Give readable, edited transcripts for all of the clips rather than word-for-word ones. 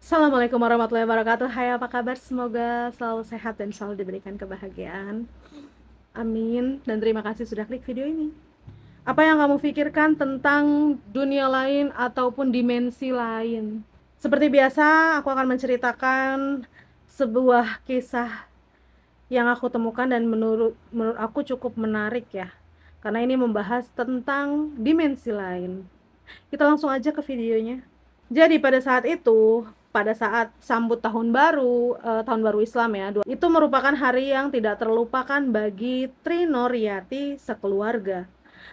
Assalamualaikum warahmatullahi wabarakatuh. Hai, apa kabar? Semoga selalu sehat dan selalu diberikan kebahagiaan. Amin. Dan terima kasih sudah klik video ini. Apa yang kamu pikirkan tentang dunia lain ataupun dimensi lain? Seperti biasa, aku akan menceritakan sebuah kisah yang aku temukan dan menurut aku cukup menarik ya. Karena ini membahas tentang dimensi lain. Kita langsung aja ke videonya. Jadi pada saat sambut tahun baru, tahun baru Islam ya, itu merupakan hari yang tidak terlupakan bagi Trinoriati sekeluarga.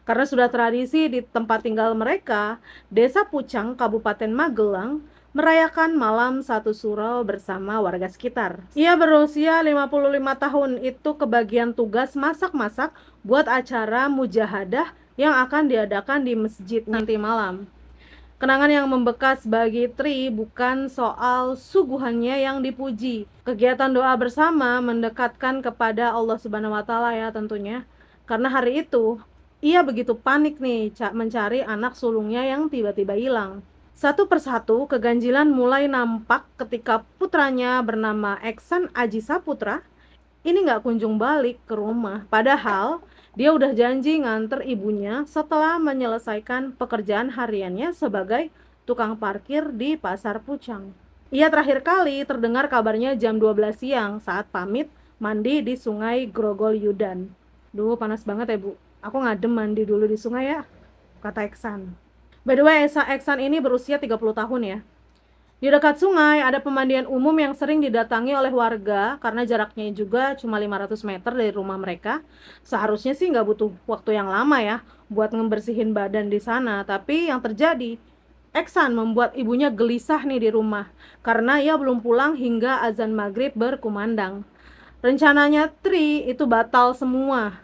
Karena sudah tradisi di tempat tinggal mereka, Desa Pucang, Kabupaten Magelang, merayakan malam satu surau bersama warga sekitar. Ia berusia 55 tahun, itu kebagian tugas masak-masak buat acara mujahadah yang akan diadakan di masjid nanti malam. Kenangan yang membekas bagi Tri bukan soal suguhannya yang dipuji. Kegiatan doa bersama mendekatkan kepada Allah Subhanahu wa taala ya tentunya. Karena hari itu ia begitu panik nih mencari anak sulungnya yang tiba-tiba hilang. Satu persatu keganjilan mulai nampak ketika putranya bernama Eksan Aji Saputra ini nggak kunjung balik ke rumah. Padahal dia udah janji nganter ibunya setelah menyelesaikan pekerjaan hariannya sebagai tukang parkir di Pasar Pucang. Ia terakhir kali terdengar kabarnya jam 12 siang saat pamit mandi di Sungai Grogol Yudan. Duh, panas banget ya, Bu. Aku ngadem mandi dulu di sungai ya, kata Eksan. By the way, Eksan ini berusia 30 tahun ya. Di dekat sungai ada pemandian umum yang sering didatangi oleh warga karena jaraknya juga cuma 500 meter dari rumah mereka. Seharusnya sih nggak butuh waktu yang lama ya buat ngebersihin badan di sana. Tapi yang terjadi, Eksan membuat ibunya gelisah nih di rumah karena ia belum pulang hingga azan maghrib berkumandang. Rencananya Tri itu batal semua.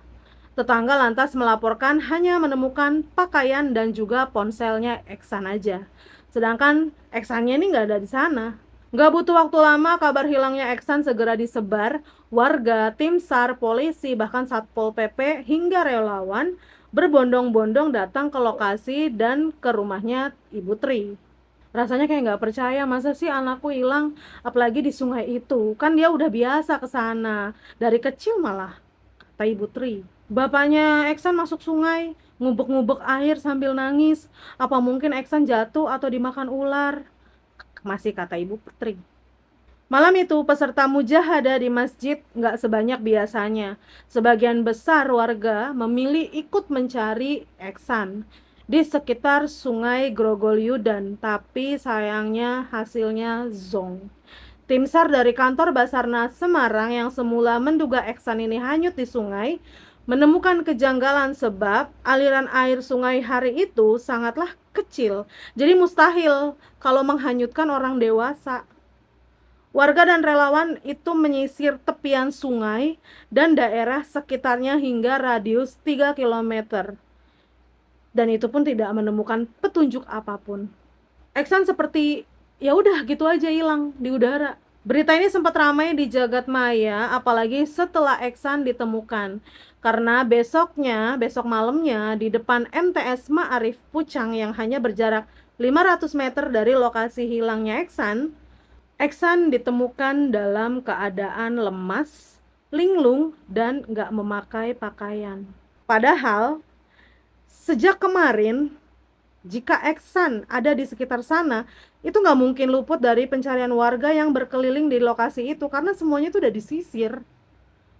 Tetangga lantas melaporkan hanya menemukan pakaian dan juga ponselnya Eksan aja. Sedangkan Eksannya ini nggak ada di sana. Nggak butuh waktu lama kabar hilangnya Eksan segera disebar. Warga, tim SAR, polisi, bahkan Satpol PP hingga relawan berbondong-bondong datang ke lokasi dan ke rumahnya Ibu Tri. Rasanya kayak nggak percaya, masa sih anakku hilang, apalagi di sungai itu. Kan dia udah biasa ke sana, dari kecil malah, kata Ibu Tri. Bapaknya Eksan masuk sungai, ngubek-ngubek air sambil nangis. Apa mungkin Eksan jatuh atau dimakan ular? Masih kata Ibu Tri. Malam itu peserta mujahadah di masjid nggak sebanyak biasanya. Sebagian besar warga memilih ikut mencari Eksan di sekitar sungai Grogol Yudan, tapi sayangnya hasilnya zong. Tim SAR dari kantor Basarnas Semarang yang semula menduga Eksan ini hanyut di sungai, menemukan kejanggalan sebab aliran air sungai hari itu sangatlah kecil. Jadi mustahil kalau menghanyutkan orang dewasa. Warga dan relawan itu menyisir tepian sungai dan daerah sekitarnya hingga radius 3 kilometer. Dan itu pun tidak menemukan petunjuk apapun. Eksan seperti ya udah gitu aja hilang di udara. Berita ini sempat ramai di jagat maya, apalagi setelah Eksan ditemukan. Karena besok malamnya di depan MTS Ma'arif Pucang yang hanya berjarak 500 meter dari lokasi hilangnya Eksan, Eksan ditemukan dalam keadaan lemas, linglung, dan nggak memakai pakaian. Padahal, sejak kemarin, jika Eksan ada di sekitar sana, itu nggak mungkin luput dari pencarian warga yang berkeliling di lokasi itu, karena semuanya itu udah disisir.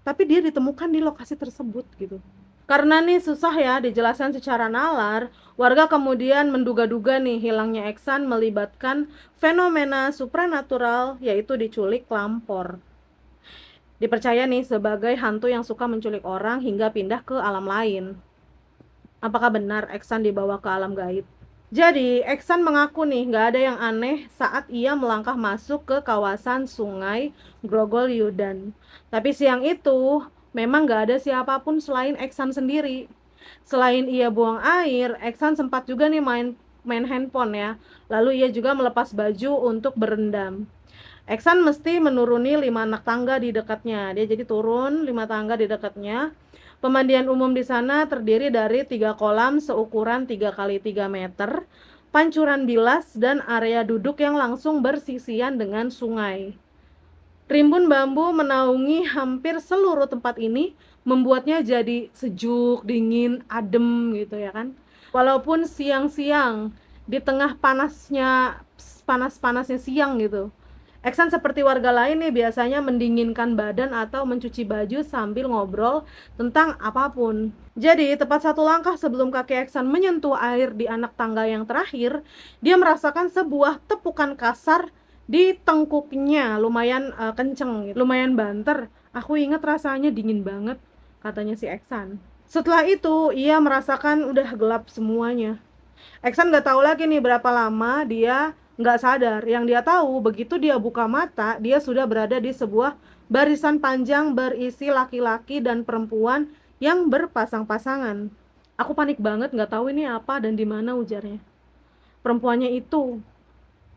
Tapi dia ditemukan di lokasi tersebut gitu. Karena nih susah ya dijelaskan secara nalar, warga kemudian menduga-duga nih hilangnya Eksan melibatkan fenomena supranatural, yaitu diculik lampor. Dipercaya nih sebagai hantu yang suka menculik orang hingga pindah ke alam lain. Apakah benar Eksan dibawa ke alam gaib? Jadi, Eksan mengaku nih nggak ada yang aneh saat ia melangkah masuk ke kawasan sungai Grogol Yudan. Tapi siang itu, memang nggak ada siapapun selain Eksan sendiri. Selain ia buang air, Eksan sempat juga nih main handphone ya. Lalu ia juga melepas baju untuk berendam. Eksan mesti menuruni 5 anak tangga di dekatnya. Dia jadi turun 5 tangga di dekatnya. Pemandian umum di sana terdiri dari 3 kolam seukuran 3 kali 3 meter. pancuran bilas, dan area duduk yang langsung bersisian dengan sungai. Rimbun bambu menaungi hampir seluruh tempat ini, membuatnya jadi sejuk, dingin, adem gitu ya kan. Walaupun siang-siang, di tengah panas-panasnya siang gitu, Eksan seperti warga lain nih biasanya mendinginkan badan atau mencuci baju sambil ngobrol tentang apapun. Jadi, tepat satu langkah sebelum kaki Eksan menyentuh air di anak tangga yang terakhir, dia merasakan sebuah tepukan kasar di tengkuknya, lumayan kenceng, lumayan banter. Aku inget rasanya dingin banget, katanya si Eksan. Setelah itu, ia merasakan udah gelap semuanya. Eksan nggak tahu lagi nih berapa lama dia nggak sadar. Yang dia tahu, begitu dia buka mata, dia sudah berada di sebuah barisan panjang berisi laki-laki dan perempuan yang berpasang-pasangan. Aku panik banget, nggak tahu ini apa dan di mana, ujarnya. Perempuannya itu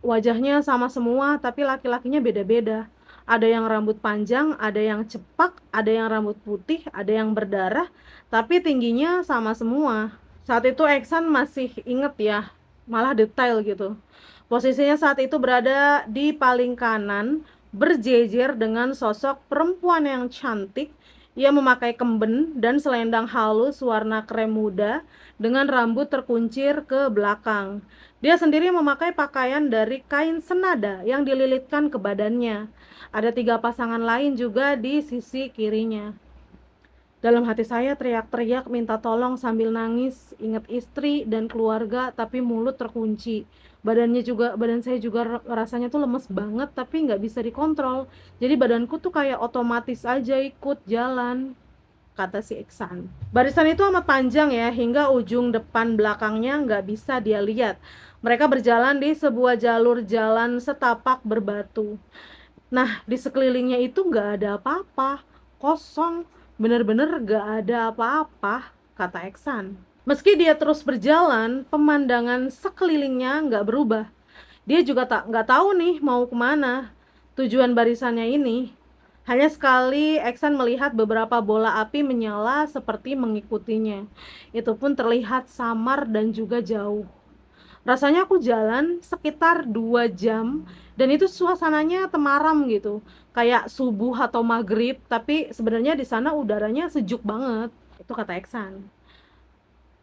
wajahnya sama semua, tapi laki-lakinya beda-beda. Ada yang rambut panjang, ada yang cepak, ada yang rambut putih, ada yang berdarah, tapi tingginya sama semua. Saat itu Eksan masih inget ya, malah detail gitu. Posisinya saat itu berada di paling kanan, berjejer dengan sosok perempuan yang cantik. Ia memakai kemben dan selendang halus warna krem muda dengan rambut terkuncir ke belakang. Dia sendiri memakai pakaian dari kain senada yang dililitkan ke badannya. Ada 3 pasangan lain juga di sisi kirinya. Dalam hati saya teriak-teriak minta tolong sambil nangis, ingat istri dan keluarga, tapi mulut terkunci. Badan saya juga rasanya tuh lemes banget, tapi nggak bisa dikontrol. Jadi badanku tuh kayak otomatis aja ikut jalan, kata si Iksan. Barisan itu amat panjang ya, hingga ujung depan belakangnya nggak bisa dia lihat. Mereka berjalan di sebuah jalur jalan setapak berbatu. Nah, di sekelilingnya itu nggak ada apa-apa, kosong. Bener-bener gak ada apa-apa, kata Eksan. Meski dia terus berjalan, pemandangan sekelilingnya gak berubah. Dia juga nggak tahu nih mau kemana tujuan barisannya ini. Hanya sekali Eksan melihat beberapa bola api menyala seperti mengikutinya. Itu pun terlihat samar dan juga jauh. Rasanya aku jalan sekitar 2 jam dan itu suasananya temaram gitu, kayak subuh atau maghrib, tapi sebenarnya di sana udaranya sejuk banget, itu kata Eksan.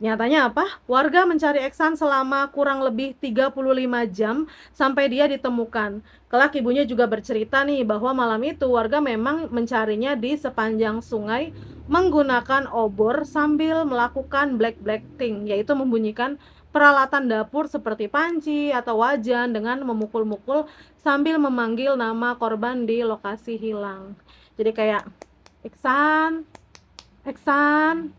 Nyatanya apa? Warga mencari Eksan selama kurang lebih 35 jam sampai dia ditemukan. Kelak ibunya juga bercerita nih bahwa malam itu warga memang mencarinya di sepanjang sungai menggunakan obor sambil melakukan black-blacking, yaitu membunyikan peralatan dapur seperti panci atau wajan dengan memukul-mukul sambil memanggil nama korban di lokasi hilang. Jadi kayak Eksan, Eksan,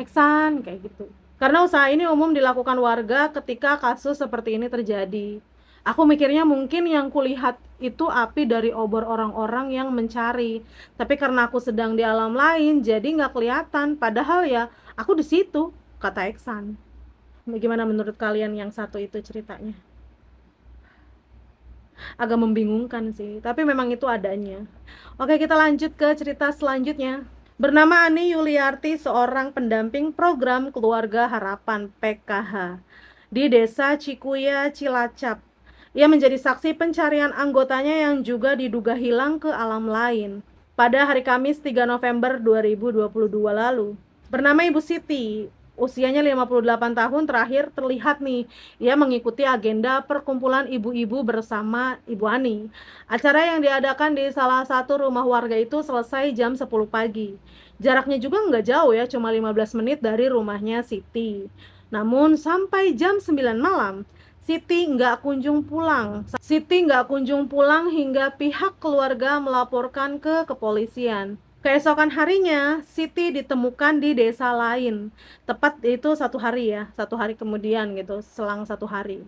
Eksan, kayak gitu. Karena usaha ini umum dilakukan warga ketika kasus seperti ini terjadi. Aku mikirnya mungkin yang kulihat itu api dari obor orang-orang yang mencari. Tapi karena aku sedang di alam lain, jadi nggak kelihatan. Padahal ya aku di situ, kata Eksan. Bagaimana menurut kalian yang satu itu ceritanya? Agak membingungkan sih, tapi memang itu adanya. Oke, kita lanjut ke cerita selanjutnya. Bernama Ani Yuliarti, seorang pendamping program Keluarga Harapan (PKH) di Desa Cikuya, Cilacap. Ia menjadi saksi pencarian anggotanya yang juga diduga hilang ke alam lain pada hari Kamis 3 November 2022 lalu. Bernama Ibu Siti, usianya 58 tahun, terakhir terlihat nih ia mengikuti agenda perkumpulan ibu-ibu bersama Ibu Ani. Acara yang diadakan di salah satu rumah warga itu selesai jam 10 pagi. Jaraknya juga nggak jauh ya, cuma 15 menit dari rumahnya Siti. Namun sampai jam 9 malam, Siti nggak kunjung pulang hingga pihak keluarga melaporkan ke kepolisian. Keesokan harinya, Siti ditemukan di desa lain. Tepat itu 1 hari ya, 1 hari kemudian gitu, selang 1 hari.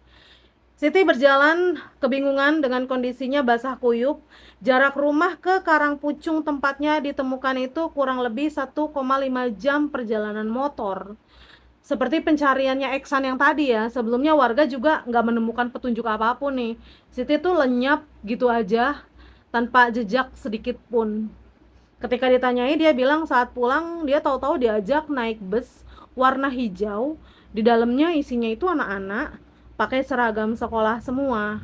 Siti berjalan kebingungan dengan kondisinya basah kuyup. Jarak rumah ke Karangpucung tempatnya ditemukan itu kurang lebih 1,5 jam perjalanan motor. Seperti pencariannya Eksan yang tadi ya, sebelumnya warga juga nggak menemukan petunjuk apapun nih. Siti tuh lenyap gitu aja, tanpa jejak sedikit pun. Ketika ditanyai, dia bilang saat pulang dia tahu-tahu diajak naik bus warna hijau. Di dalamnya isinya itu anak-anak. pakai seragam sekolah semua.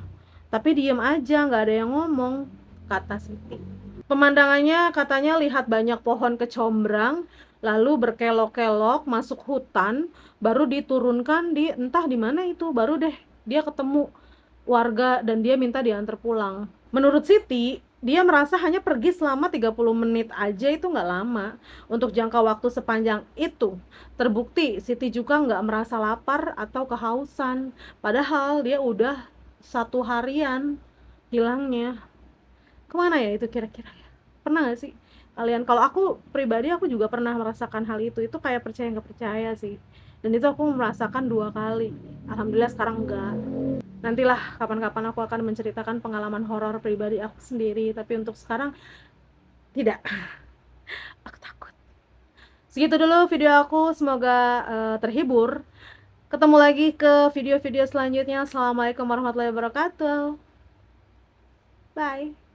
Tapi diem aja, nggak ada yang ngomong, kata Siti. Pemandangannya katanya lihat banyak pohon kecombrang, lalu berkelok-kelok masuk hutan, baru diturunkan di entah di mana itu, baru deh dia ketemu warga dan dia minta diantar pulang. Menurut Siti, dia merasa hanya pergi selama 30 menit aja itu nggak lama untuk jangka waktu sepanjang itu. Terbukti Siti juga nggak merasa lapar atau kehausan, padahal dia udah 1 harian hilangnya. Kemana ya itu kira-kira ya? Pernah gak sih kalian? Kalau aku pribadi, aku juga pernah merasakan hal itu kayak percaya nggak percaya sih, dan itu aku merasakan 2 kali. Alhamdulillah sekarang enggak. Nantilah kapan-kapan aku akan menceritakan pengalaman horor pribadi aku sendiri, tapi untuk sekarang tidak. Aku takut. Segitu dulu video aku, semoga terhibur. Ketemu lagi ke video-video selanjutnya. Assalamualaikum warahmatullahi wabarakatuh. Bye.